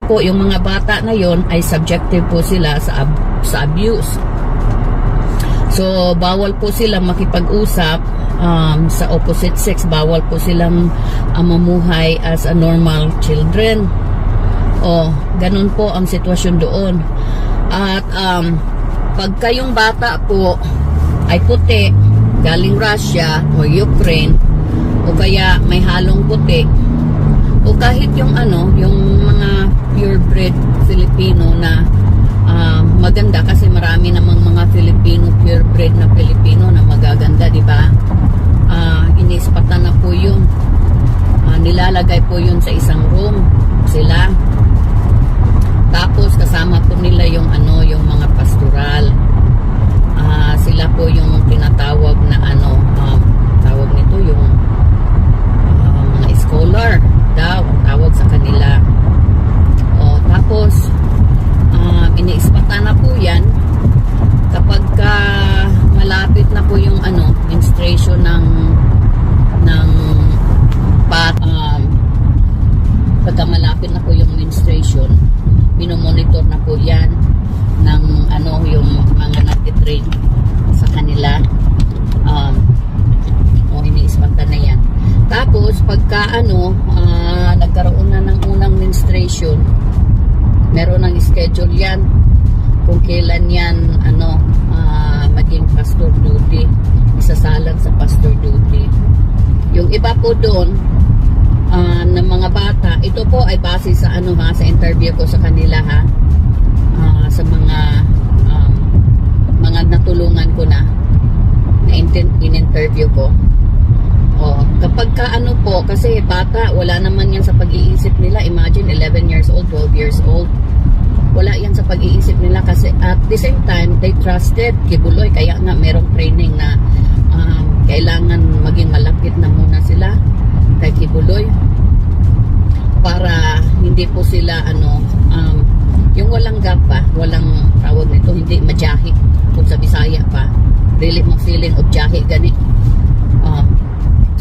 po yung mga bata na yon ay subjective po sila sa abuse. So bawal po silang makipag-usap sa opposite sex, bawal po silang mamuhay as a normal children. Ganun po ang sitwasyon doon. At pag kayong bata po ay puti, galing Russia o Ukraine, o kaya may halong puti, o kahit yung yung mga purebred Filipino na maganda, kasi marami namang mga Filipino, purebred na Filipino na magaganda, di ba? Inispatan na po yun. Nilalagay po yun sa isang room sila. Tapos kasama po nila yung yung mga pastoral. Sila po yung tinatawag na tawag nito yung mga scholar daw ang tawag sa kanila. Tapos iniispatan na po yan kapag malapit na po yung menstruation ng pagka malapit na po yung menstruation, minomonitor na po yan ng yung mga nag-train sa kanila. Iniispatan na yan. Tapos pagka nagkaroon na ng unang menstruation, meron ng schedule yan kung kailan yan maging pastor duty, isasalang sa pastor duty. Yung iba po doon ng mga bata, ito po ay base sa sa interview ko sa kanila sa mga natulungan ko na in-interview ko. Kapag po, kasi bata, wala naman yan sa pag-iisip nila. Imagine 11 years old, 12 years old, wala yan sa pag-iisip nila, kasi at the same time they trusted Kibuloy, kaya nga merong training na kailangan maging malapit na muna sila kay Kibuloy para hindi po sila yung walang gap pa, walang tawag nito, hindi majahi kung sa Bisaya pa, really mo feeling of jahi gani.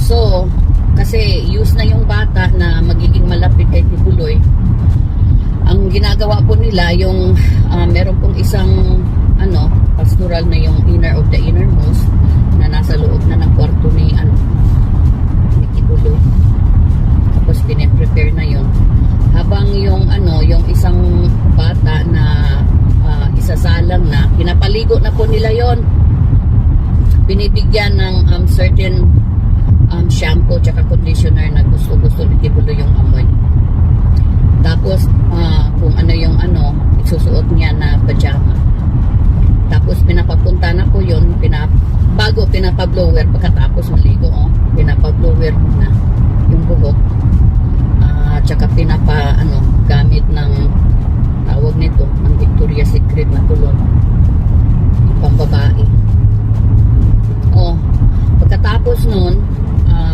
So kasi use na yung bata na magiging malapit kay Kibuloy. Ang ginagawa po nila yung meron pong isang pastoral na yung inner of the innermost na nasa loob na ng kwarto ni Kibuloy. Tapos pine-prepare na yon. Habang yung yung isang bata na isasalang na, pinapaligo na po nila yon. Binibigyan ng certain shampoo tsaka conditioner na gusto ni Kibuloy yung amoy. Tapos kung yung isusuot niya na pajama. Tapos pinapapunta na po yun, bago pinapa-blower, pagkatapos maligo, pinapa-blower muna yung buhok. Tsaka gamit ng tawag nito, ng Victoria's Secret na tulong, pambabae. Pagkatapos nun,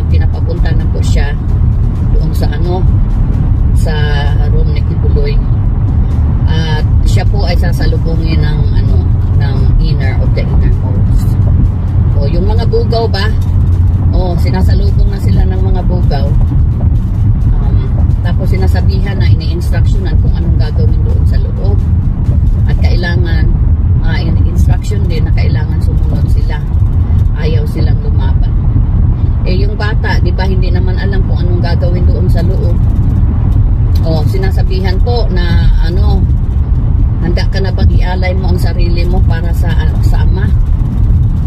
pinapapunta na po siya doon sa sa room ni Kibuloy. At siya po ay sasalubungin ng inner of the innermost. Yung mga bugaw ba? Sinasalubong na sila ng mga bugaw. Tapos sinasabihan na, ini-instructionan kung anong gagawin doon sa loob. At kailangan in-instruction din na kailangan sumunod sila. Ayaw silang lumaban. Yung bata, di ba, hindi naman alam kung anong gagawin doon sa loob. Sinasabihan po na handa ka na bang ialay mo ang sarili mo para sa ama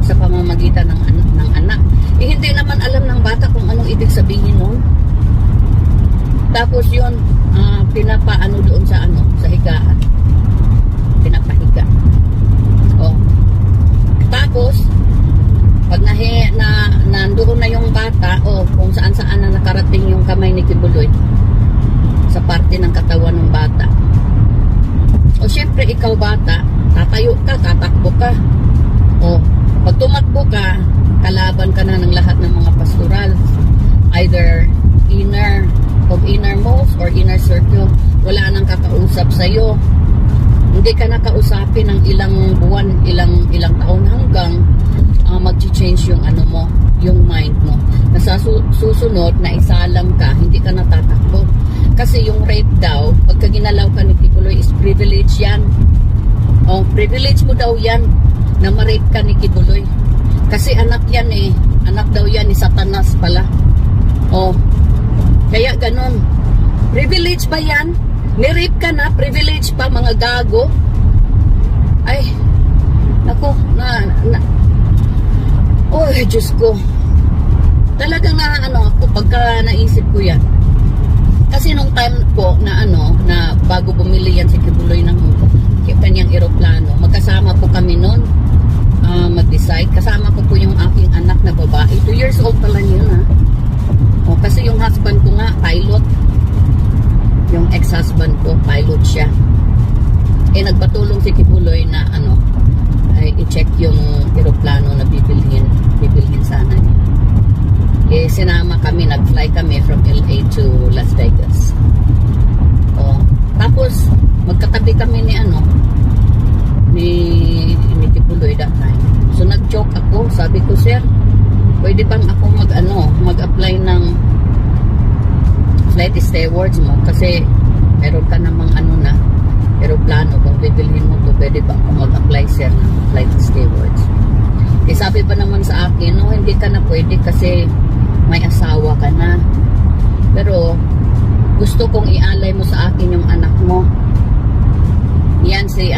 sa pamamagitan ng anak. Hindi naman alam ng bata kung anong ibig sabihin nun. Tapos yun, pinapaano doon sa sa higaan. Pinapahiga. Tapos pag nandoon na yung bata, kung saan-saan na nakarating yung kamay ni Kibuloy sa parte ng katawan ng bata. Siyempre ikaw bata, tatayo ka, tatakbo ka. Pag tumakbo ka, kalaban ka na ng lahat ng mga pastoral. Either innermost or inner circle. Wala nang kakausap sa'yo. Hindi ka nakausapin ng ilang buwan, ilang taon hanggang mag-change yung yung mind mo. Nasa susunod na isalang ka, hindi ka natatakbo. Kasi yung rape daw, pagka pagka ginalaw ka ni Kibuloy is privilege yan. Oh, privilege mo daw yan na ma-rape ka ni Kibuloy. Kasi anak yan eh. Anak daw yan ni Satanas pala. Oh, kaya ganun. Privilege ba yan? Ni-rape ka na, privilege pa, mga gago. Ay, nako, oh, Diyos ko. Talagang ako, pagka naisip ko yan. Kasi nung time ko na bago bumili yan si Kibuloy ng kanyang eroplano, magkasama po kami noon mag-decide. Kasama ko po yung aking anak na babae. 2 years old pa lang yun, ha. O, kasi yung husband ko nga, pilot. Yung ex-husband ko, pilot siya. Eh, nagpatulong si Kibuloy na ay i-check yung eroplano na bibilhin sana niya. Eh, sinama kami, nag-fly kami from LA to Las Vegas. O, tapos, magkatabi kami ni Kibuloy that time. So, nag-joke ako, sabi ko, sir, pwede bang ako mag-apply ng flight stewards mo? Kasi, meron ka namang aeroplano, kung bibilhin mo to, pwede ba ako mag-apply, sir, ng flight stewards? Eh, sabi pa naman sa akin, no, hindi ka na pwede kasi may asawa ka na. Pero, gusto kong ialay mo sa akin yung anak mo. Yan si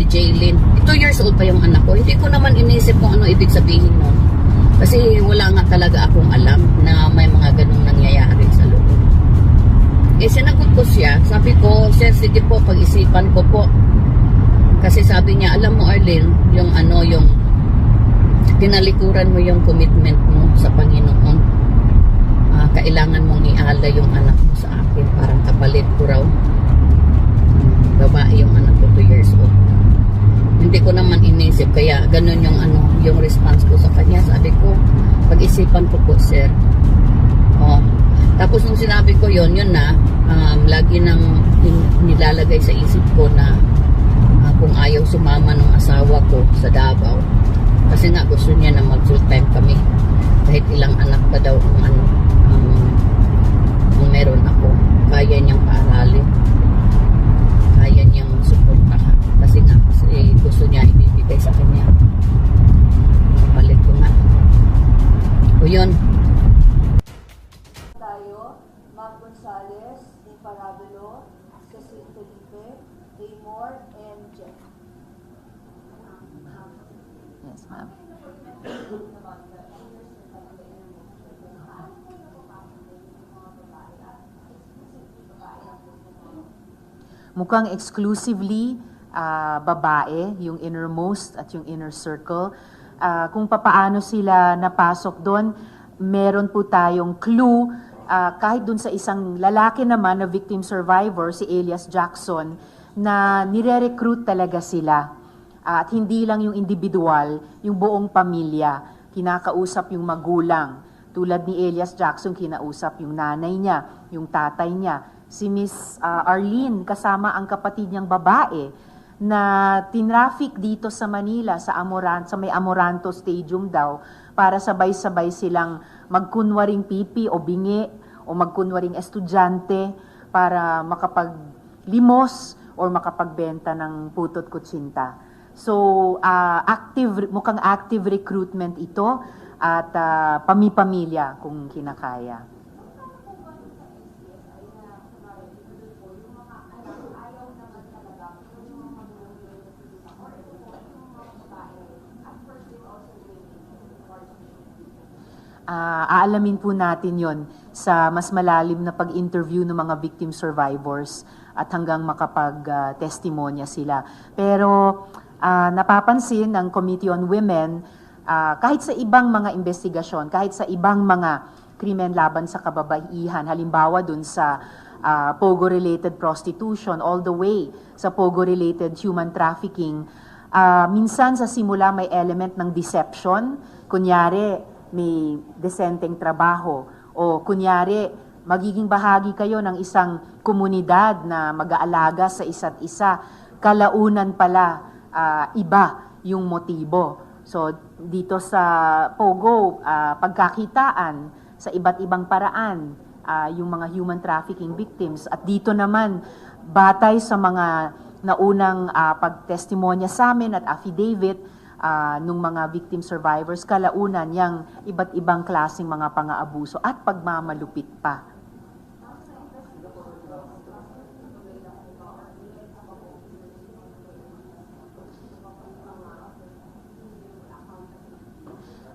Jaylin. 2 years old pa yung anak ko. Hindi ko naman inisip kung ano ibig sabihin nun. Kasi wala nga talaga akong alam na may mga ganung nangyayari sa loob. Eh, sinagot ko siya. Sabi ko, sir, sige po, pag-isipan ko po. Kasi sabi niya, alam mo, Arlene, yung tinalikuran mo yung commitment mo sa Panginoon. Kailangan mong ialay yung anak mo sa akin. Parang kapalit ko raw. Babae yung anak ko, 2 years old. Hindi ko naman inisip, kaya ganun yung response ko sa kanya. Sabi ko, pag-isipan ko po, sir. Oh. Tapos nung sinabi ko yun na, lagi nang nilalagay sa isip ko na kung ayaw sumama ng asawa ko sa Davao. Kasi nga gusto niya na mag-full time kami. Kahit ilang anak pa daw ang meron ako. Kaya niyang paaralin. Kaya niyang suportahan. Kasi gusto niya ibibigay sa kanya. Balik ko na. O yun. Tayo, Mark Gonzales, Imparabelo, Cecil Felipe, Amor, and Jeff. Yes, ma'am. Mukhang exclusively babae, yung innermost at yung inner circle. Kung papaano sila napasok doon, meron po tayong clue. Kahit doon sa isang lalaki naman na victim survivor, si Elias Jackson, na nire-recruit talaga sila. At hindi lang yung individual, yung buong pamilya. Kinakausap yung magulang. Tulad ni Elias Jackson, kinausap yung nanay niya, yung tatay niya. Si Miss Arlene, kasama ang kapatid niyang babae, na tinraffic dito sa Manila, sa may Amoranto Stadium daw, para sabay-sabay silang magkunwaring pipi o bingi, o magkunwaring estudyante, para makapaglimos o makapagbenta ng putot kutsinta. So, mukhang active recruitment ito at pamipamilya kung kinakaya. Aalamin po natin yon sa mas malalim na pag-interview ng mga victim survivors at hanggang makapag-testimonya sila. Pero napapansin ng Committee on Women, kahit sa ibang mga investigasyon, kahit sa ibang mga krimen laban sa kababaihan, halimbawa dun sa Pogo-related prostitution, all the way sa Pogo-related human trafficking, minsan sa simula may element ng deception, kunyari, may desenteng trabaho o kunyari magiging bahagi kayo ng isang komunidad na mag-aalaga sa isa't isa, kalaunan pala iba yung motibo. So dito sa Pogo, pagkakitaan sa iba't ibang paraan, yung mga human trafficking victims. At dito naman, batay sa mga naunang pagtestimonya sa amin at affidavit nung mga victim survivors, kalaunan yung iba't ibang klaseng mga pang-aabuso at pagmamalupit pa.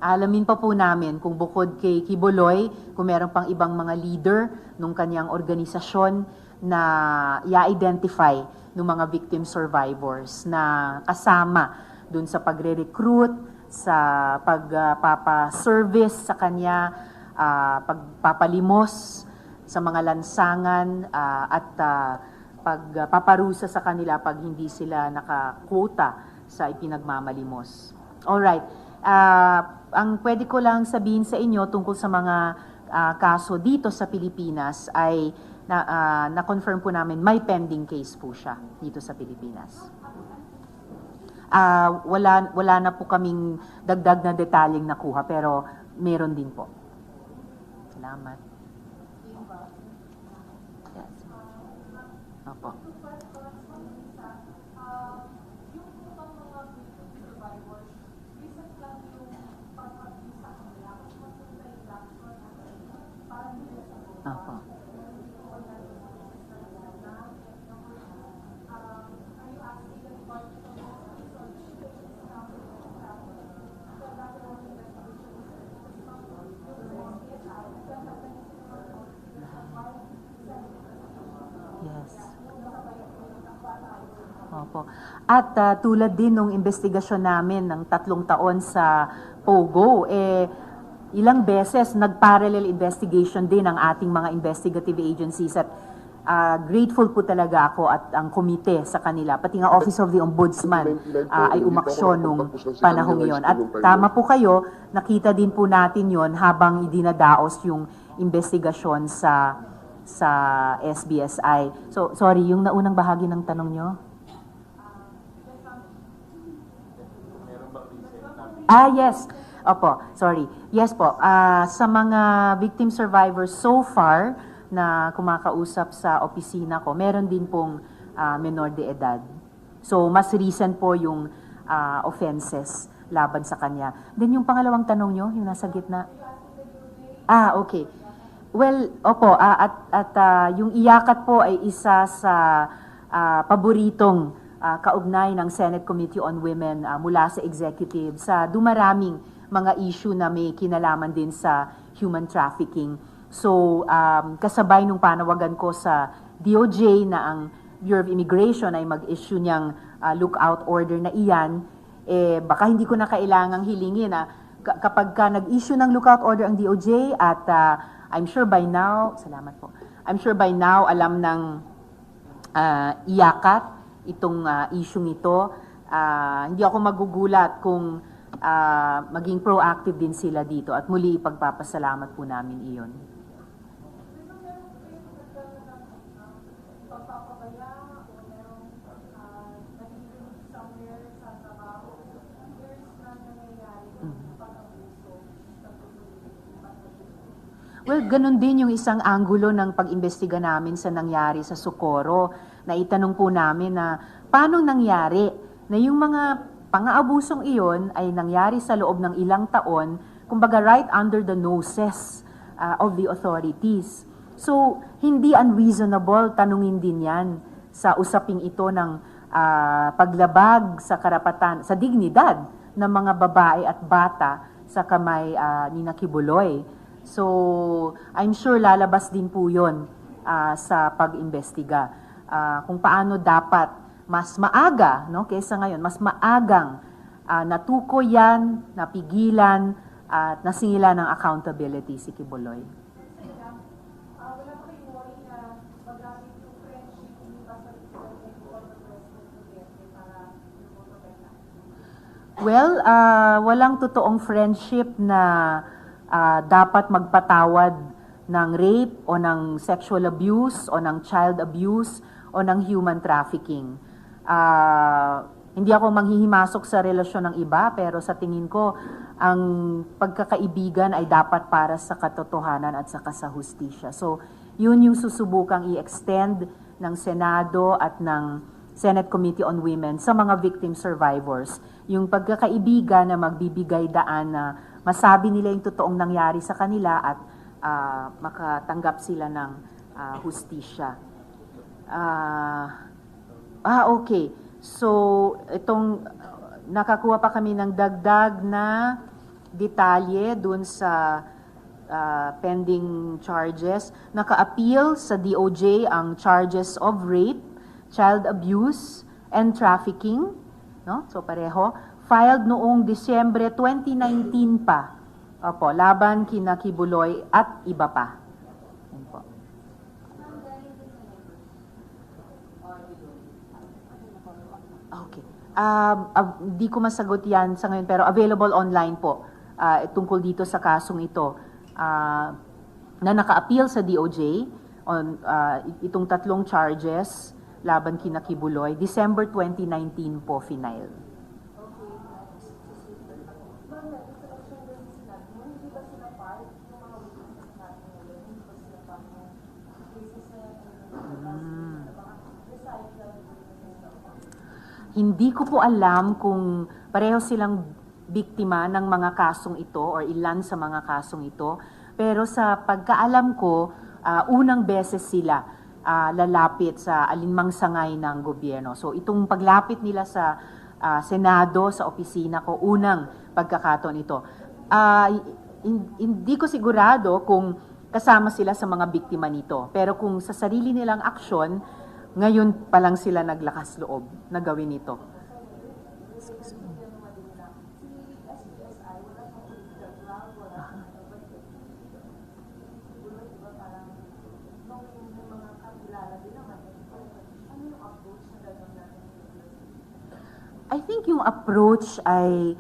Alamin pa po namin kung bukod kay Kibuloy, kung meron pang ibang mga leader nung kanyang organisasyon na i-identify ng mga victim survivors na kasama dun sa pagre-recruit, sa pagpapaservice sa kanya, pagpapalimos sa mga lansangan at pagpaparusa sa kanila pag hindi sila nakakwota sa ipinagmamalimos. Alright. Ang pwede ko lang sabihin sa inyo tungkol sa mga kaso dito sa Pilipinas ay na-confirm po namin may pending case po siya dito sa Pilipinas. Wala na po kaming dagdag na detalyeng nakuha pero meron din po. Salamat. Yes. Opo. Opo. Yes. Opo. At tulad din ng investigasyon namin ng 3 taon sa POGO, ilang beses nag-parallel investigation din ang ating mga investigative agencies at grateful po talaga ako at ang komite sa kanila. Pati nga Office of the Ombudsman ay umaksyon nung panahong yon. At tama po kayo, nakita din po natin yon habang idinadaos yung investigasyon sa SBSI. So, sorry, yung naunang bahagi ng tanong nyo? Yes. Opo, sorry. Yes po, sa mga victim survivors so far na kumakausap sa opisina ko, meron din pong menor de edad. So, mas recent po yung offenses laban sa kanya. Then yung pangalawang tanong nyo, yung nasa gitna. Okay. Well, opo, at yung iyakat po ay isa sa paboritong kaugnay ng Senate Committee on Women mula sa executive sa dumaraming mga issue na may kinalaman din sa human trafficking. So, kasabay nung panawagan ko sa DOJ na ang Bureau of Immigration ay mag-issue niyang lookout order na iyan, baka hindi ko na kailangang hilingin. Kapag nag-issue ng lookout order ang DOJ at I'm sure by now, salamat po, I'm sure by now alam ng iyakat itong issue ito. Hindi ako magugulat kung maging proactive din sila dito at muli ipagpapasalamat po namin iyon. Well, ganun din yung isang anggulo ng pag-imbestiga namin sa nangyari sa Socorro. Na itanong po namin na paano nangyari na yung mga pang-aabusong iyon ay nangyari sa loob ng ilang taon, kumbaga right under the noses of the authorities. So, hindi unreasonable tanungin din yan sa usaping ito ng paglabag sa karapatan, sa dignidad ng mga babae at bata sa kamay ni Kibuloy. So, I'm sure lalabas din po yun sa pag-imbestiga. Kung paano dapat mas maaga, no, kaysa ngayon, mas maagang natukoy yan, napigilan, at nasingilan ng accountability si Kibuloy. Well, walang totoong friendship na dapat magpatawad ng rape o ng sexual abuse o ng child abuse o ng human trafficking. Hindi ako manghihimasok sa relasyon ng iba pero sa tingin ko ang pagkakaibigan ay dapat para sa katotohanan at saka sa hustisya. So, yun yung susubukang i-extend ng Senado at ng Senate Committee on Women sa mga victim survivors. Yung pagkakaibigan na magbibigay daan na masabi nila yung totoong nangyari sa kanila at makatanggap sila ng hustisya. Okay. So, itong nakakuha pa kami ng dagdag na detalye dun sa pending charges. Naka-appeal sa DOJ ang charges of rape, child abuse, and trafficking. No? So, pareho. Filed noong Disyembre 2019 pa. Opo, laban kina Kibuloy at iba pa. Yan po. Okay. Di ko masagot yan sa ngayon, pero available online po tungkol dito sa kasong ito na naka-appeal sa DOJ on itong tatlong charges laban kina Kibuloy. December 2019 po final. Hindi ko po alam kung pareho silang biktima ng mga kasong ito or ilan sa mga kasong ito. Pero sa pagkaalam ko, unang beses sila lalapit sa alinmang sangay ng gobyerno. So itong paglapit nila sa Senado, sa opisina ko, unang pagkakataon ito. Hindi ko sigurado kung kasama sila sa mga biktima nito. Pero kung sa sarili nilang aksyon, ngayon pa lang sila naglakas loob na gawin ito. I think yung approach ay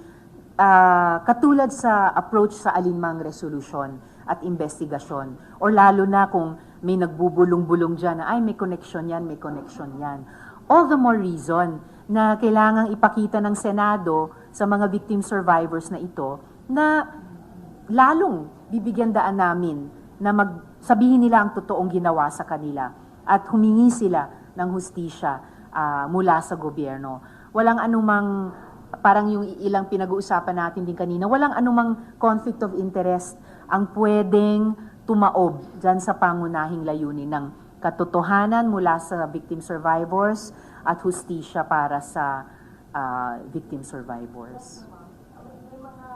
katulad sa approach sa alinmang resolution at investigasyon. Or lalo na kung may nagbubulong-bulong dyan na, ay, may connection yan, may connection yan. All the more reason na kailangang ipakita ng Senado sa mga victim survivors na ito na lalong bibigyan daan namin na sabihin nila ang totoong ginawa sa kanila at humingi sila ng hustisya mula sa gobyerno. Walang anumang, parang yung ilang pinag-uusapan natin din kanina, walang anumang conflict of interest ang pwedeng tumaob dyan sa pangunahing layunin ng katotohanan mula sa victim survivors at hustisya para sa victim survivors. May mga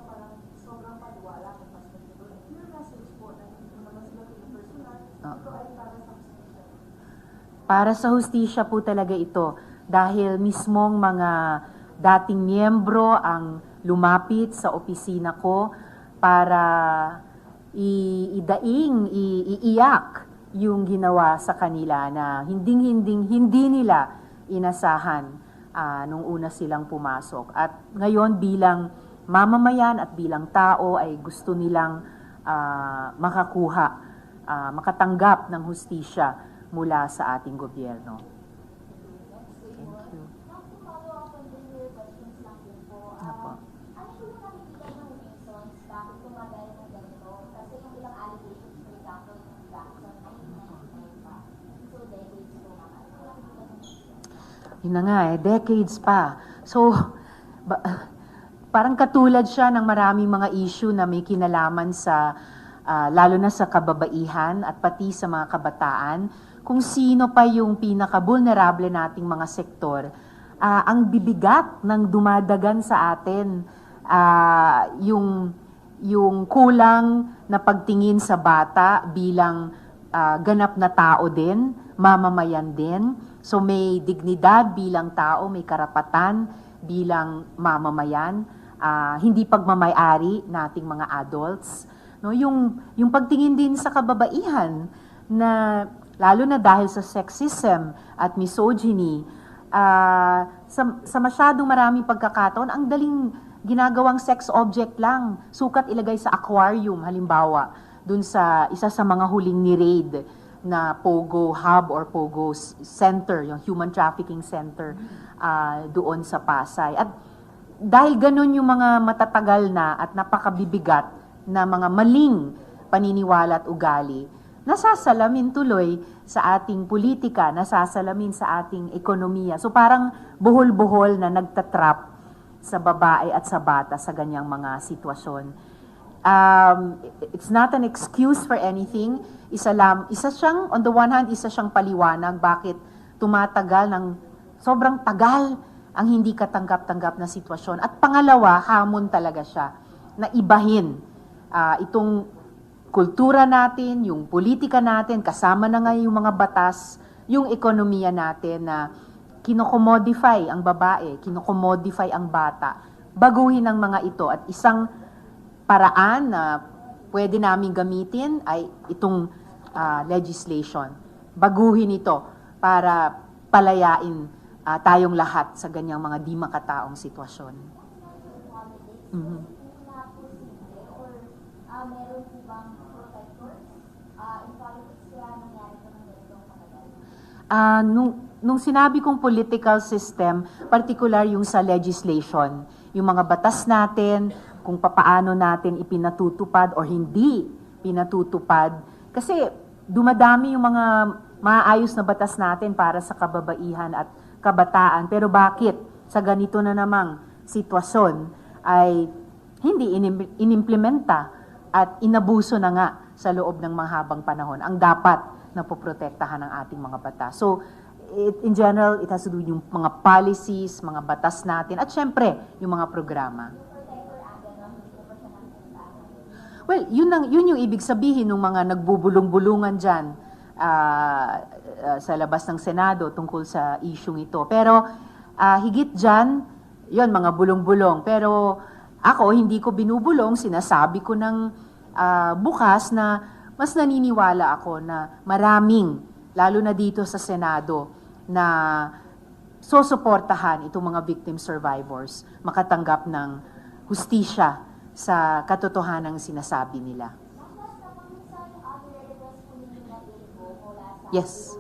parang sobrang paniwala ng perspective. Yung message po na hindi naman sila personal, ito ay para sa hustisya. Para sa hustisya po talaga ito dahil mismong mga dating miyembro ang lumapit sa opisina ko para iiyak yung ginawa sa kanila na hindi nila inasahan nung una silang pumasok. At ngayon bilang mamamayan at bilang tao ay gusto nilang makatanggap ng hustisya mula sa ating gobyerno. Thank you. Apo. Yun na nga decades pa. So, parang katulad siya ng maraming mga issue na may kinalaman sa, lalo na sa kababaihan at pati sa mga kabataan, kung sino pa yung pinaka-vulnerable nating mga sektor, ang bibigat ng dumadagan sa atin, yung kulang na pagtingin sa bata bilang ganap na tao din, mamamayan din. So may dignidad bilang tao, may karapatan bilang mamamayan, hindi pagmamay-ari nating mga adults. No, yung pagtingin din sa kababaihan na lalo na dahil sa sexism at misogyny, sa masyadong maraming pagkakataon, ang daling ginagawang sex object lang. Sukat ilagay sa aquarium, halimbawa, dun sa isa sa mga huling ni-raid na Pogo Hub or Pogo Center, yung Human Trafficking Center doon sa Pasay. At dahil ganun yung mga matatagal na at napakabibigat na mga maling paniniwala at ugali, nasasalamin tuloy sa ating politika, nasasalamin sa ating ekonomiya. So parang buhol-buhol na nagtatrap sa babae at sa bata sa ganyang mga sitwasyon. It's not an excuse for anything. Isa siyang, on the one hand, isa siyang paliwanag bakit tumatagal ng sobrang tagal ang hindi katanggap-tanggap na sitwasyon. At pangalawa, hamon talaga siya na ibahin itong kultura natin, yung politika natin, kasama na nga yung mga batas, yung ekonomiya natin na kinokomodify ang babae, kinokomodify ang bata. Baguhin ang mga ito at isang paraan na pwede namin gamitin ay itong legislation. Baguhin ito para palayain tayong lahat sa ganyang mga di makataong sitwasyon. Mm-hmm. Meron po bang protectors in politics kaya nangyari po ng ganitong katagal? Nung sinabi kong political system, particular yung sa legislation, yung mga batas natin, kung papaano natin ipinatutupad or hindi pinatutupad. Kasi dumadami yung mga maayos na batas natin para sa kababaihan at kabataan. Pero bakit sa ganito na namang sitwasyon ay hindi inimplementa at inabuso na nga sa loob ng mahabang panahon ang dapat na poprotektahan ng ating mga batas. So, in general, it has to do yung mga policies, mga batas natin, at syempre, yung mga programa. Well, yun yung ibig sabihin ng mga nagbubulong-bulungan dyan sa labas ng Senado tungkol sa isyung ito. Pero higit dyan, yun, mga bulong-bulong. Pero ako, hindi ko binubulong, sinasabi ko ng bukas na mas naniniwala ako na maraming, lalo na dito sa Senado, na susuportahan itong mga victim survivors makatanggap ng hustisya sa katotohanan ng sinasabi nila. Yes.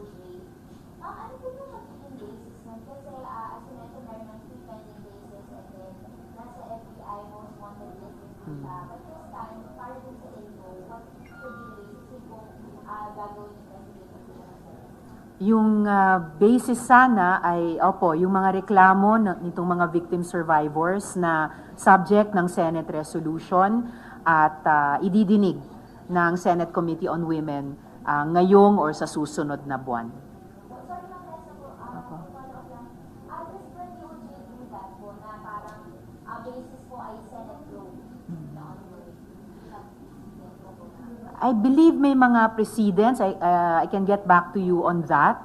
Ano po yung magiging basis nun? Kasi as you mentioned, meron ng 3 pending cases and then nasa FBI most wanted list din siya. But this time, para din sa info, what could be the basis kung gagawin yung investigation? Yung basis sana ay, yung mga reklamo nitong mga victim survivors na subject ng Senate resolution at ididinig ng Senate Committee on Women ngayong or sa susunod na buwan. Sorry lang, Tessa po. Follow-up lang. Does the DOJ do that po na parang basis po ay Senate law na ongoing? I believe may mga precedents. I can get back to you on that.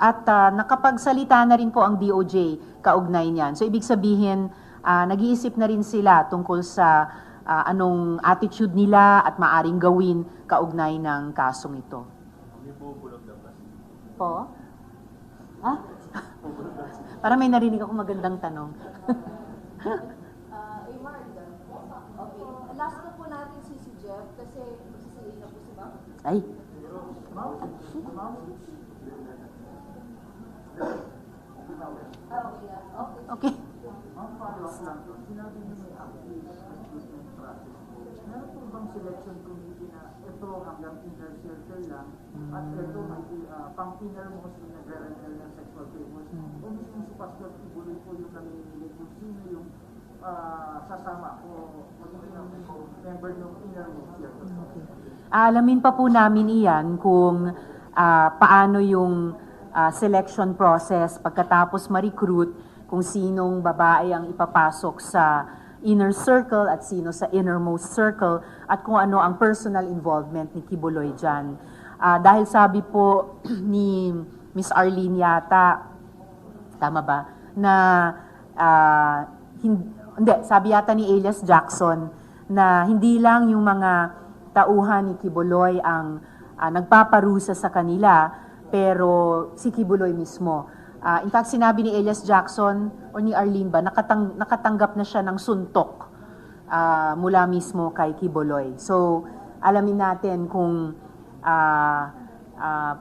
At nakapagsalita na rin po ang DOJ kaugnay niyan. So ibig sabihin, nag-iisip na rin sila tungkol sa anong attitude nila at maaring gawin kaugnay ng kasong ito. Po? Parang may narinig ako magandang tanong. Marga. Okay. Last na po natin si Jeff kasi magsisili na po si Ma'am. Ay. Okay. Sinabi niyo may active recruitment process. Meron po bang selection committee na ito hanggang inner circle lang at ito may pang-innermost yung nagre-render ng sexual favors o mismo si Pastor Tibuloy po yung namimili kung sino yung sasama o magiging member ng innermost circle? Alamin pa po namin iyan kung paano yung selection process pagkatapos ma-recruit kung sinong babae ang ipapasok sa inner circle at sino sa innermost circle at kung ano ang personal involvement ni Kibuloy dyan. Dahil sabi po ni Miss Arlene yata, tama ba, na hindi, sabi yata ni Elias Jackson na hindi lang yung mga tauhan ni Kibuloy ang nagpaparusa sa kanila, pero si Kibuloy mismo. In fact, sinabi ni Elias Jackson o ni Arlene ba, nakatanggap na siya ng suntok mula mismo kay Kibuloy. So, alamin natin kung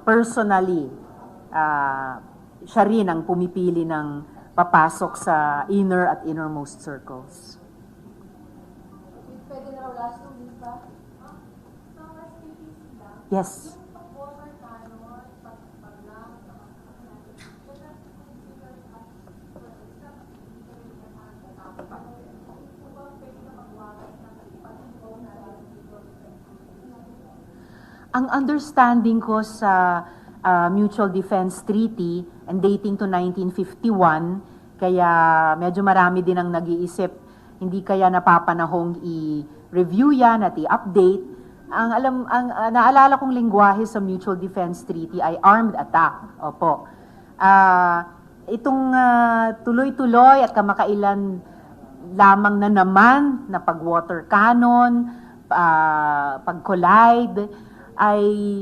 personally siya rin ang pumipili ng papasok sa inner at innermost circles. Pwede na raw last 2 weeks pa? Yes. Ang understanding ko sa Mutual Defense Treaty and dating to 1951, kaya medyo marami din ang nag-iisip, hindi kaya napapanahong i-review yan at i-update. Ang naalala kong lingwahe sa Mutual Defense Treaty ay armed attack. Opo. Itong tuloy-tuloy at kamakailan lamang na naman na pag-water cannon, pag-collide, ay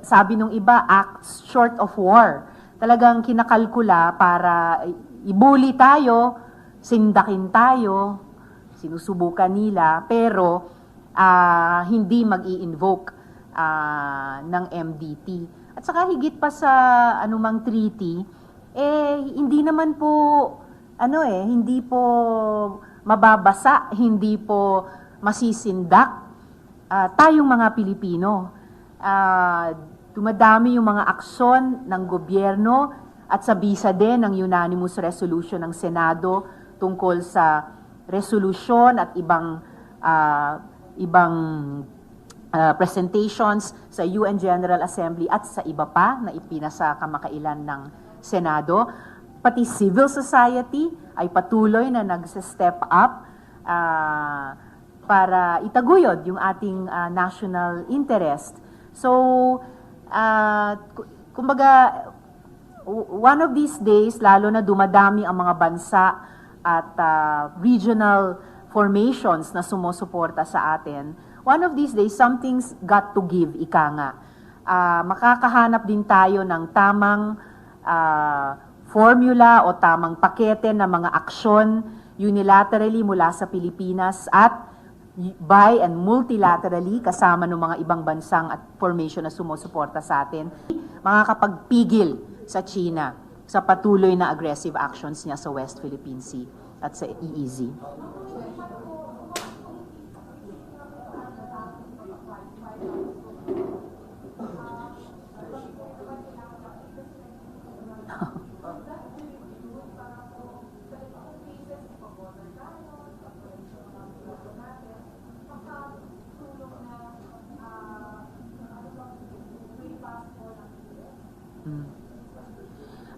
sabi nung iba, acts short of war. Talagang kinakalkula para ibuli tayo, sindakin tayo, sinusubukan nila, pero hindi mag-i-invoke ng MDT. At saka higit pa sa anumang treaty, hindi naman po, hindi po mababasa, hindi po masisindak. Tayong mga Pilipino, dumadami yung mga aksyon ng gobyerno at sa bisa din ng unanimous resolution ng Senado tungkol sa resolution at ibang presentations sa UN General Assembly at sa iba pa na ipinasa kamakailan ng Senado. Pati civil society ay patuloy na nag-step up para itaguyod yung ating national interest. So, kumbaga, one of these days, lalo na dumadami ang mga bansa at regional formations na sumusuporta sa atin, one of these days, something's got to give, ika nga. Makakahanap din tayo ng tamang formula o tamang pakete ng mga aksyon unilaterally mula sa Pilipinas at by and multilaterally kasama ng mga ibang bansang at formation na sumusuporta sa atin, makakapagpigil sa China sa patuloy na aggressive actions niya sa West Philippine Sea at sa EEZ.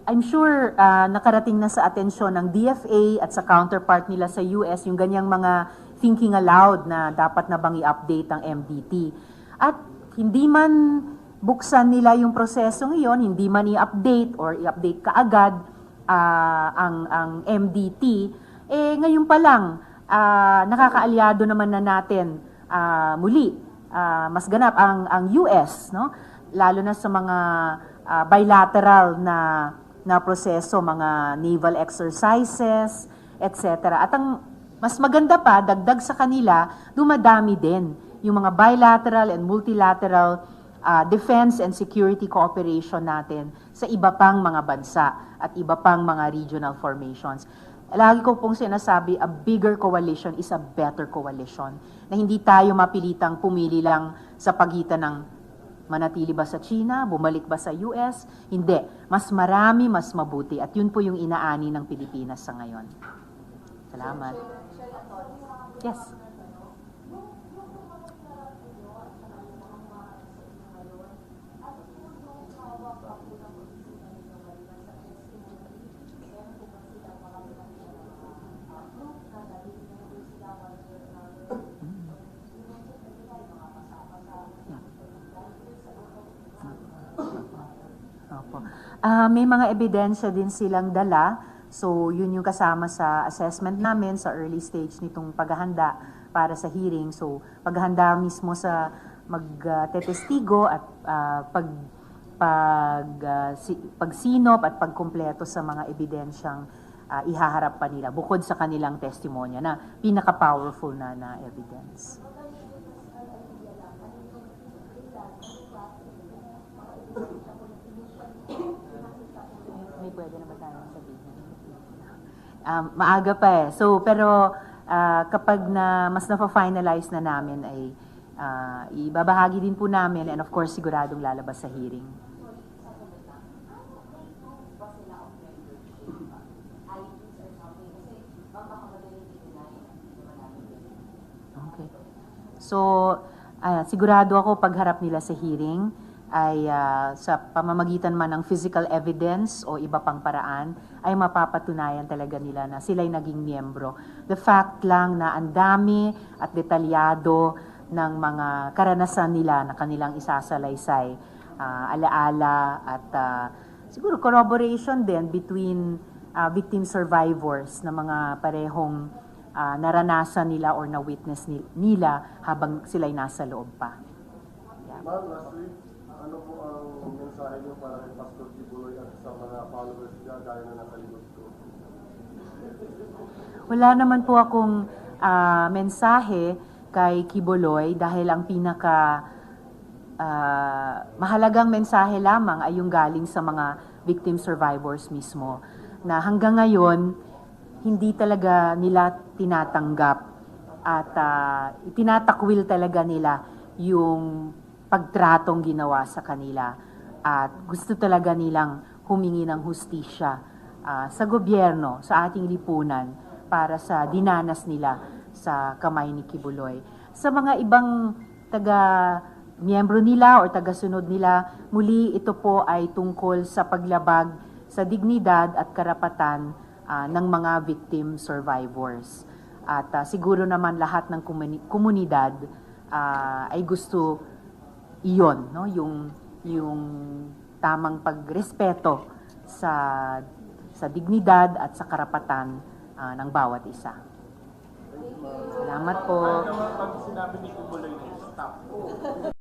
I'm sure nakarating na sa atensyon ng DFA at sa counterpart nila sa US yung ganyang mga thinking aloud na dapat na bang i-update ang MDT. At hindi man buksan nila yung proseso ngayon, hindi man i-update or i-update kaagad ang MDT, ngayon pa lang nakakaalyado naman na natin muli mas ganap ang US, no? Lalo na sa mga bilateral na proseso, mga naval exercises, etc. At ang mas maganda pa, dagdag sa kanila, dumadami din yung mga bilateral and multilateral defense and security cooperation natin sa iba pang mga bansa at iba pang mga regional formations. Lagi ko pong sinasabi, a bigger coalition is a better coalition. Na hindi tayo mapilitang pumili lang sa pagitan ng manatili ba sa China, bumalik ba sa US? Hindi. Mas marami, mas mabuti. At yun po yung inaani ng Pilipinas sa ngayon. Salamat. Yes. May mga ebidensya din silang dala. So, yun yung kasama sa assessment namin sa early stage nitong paghahanda para sa hearing. So, paghahanda mismo sa magtetestigo at pagsinop at pagkumpleto sa mga ebidensyang ihaharap pa nila bukod sa kanilang testimonya na pinaka-powerful na evidence. May Attorney, pwede na ba tayong sabihin? Maaga pa eh. So, pero kapag mas na-finalize na namin ay ibabahagi din po namin and of course siguradong lalabas sa hearing. Okay. So, sigurado ako pagharap nila sa hearing ay sa pamamagitan man ng physical evidence o iba pang paraan ay mapapatunayan talaga nila na sila'y naging miyembro. The fact lang na ang dami at detalyado ng mga karanasan nila na kanilang isasalaysay, alaala at siguro corroboration din between victim survivors na mga parehong naranasan nila or na-witness nila habang sila'y nasa loob pa. Ma'am, lastly, ano po ang mensahe niyo para kay Pastor Kibuloy at sa mga followers niya gaya na nasa likod ko? Wala naman po akong mensahe kay Kibuloy dahil ang mahalagang mensahe lamang ay yung galing sa mga victim survivors mismo na hanggang ngayon hindi talaga nila tinatanggap at itinatakwil talaga nila yung pagtratong ginawa sa kanila at gusto talaga nilang humingi ng hustisya sa gobyerno, sa ating lipunan para sa dinanas nila sa kamay ni Kibuloy. Sa mga ibang miyembro nila o tagasunod nila, muli ito po ay tungkol sa paglabag sa dignidad at karapatan ng mga victim survivors. At siguro naman lahat ng komunidad ay gusto iyon, no? Yung tamang pagrespeto sa dignidad at sa karapatan ng bawat isa. Salamat po. Pag sinabi ni Kibuloy na stop.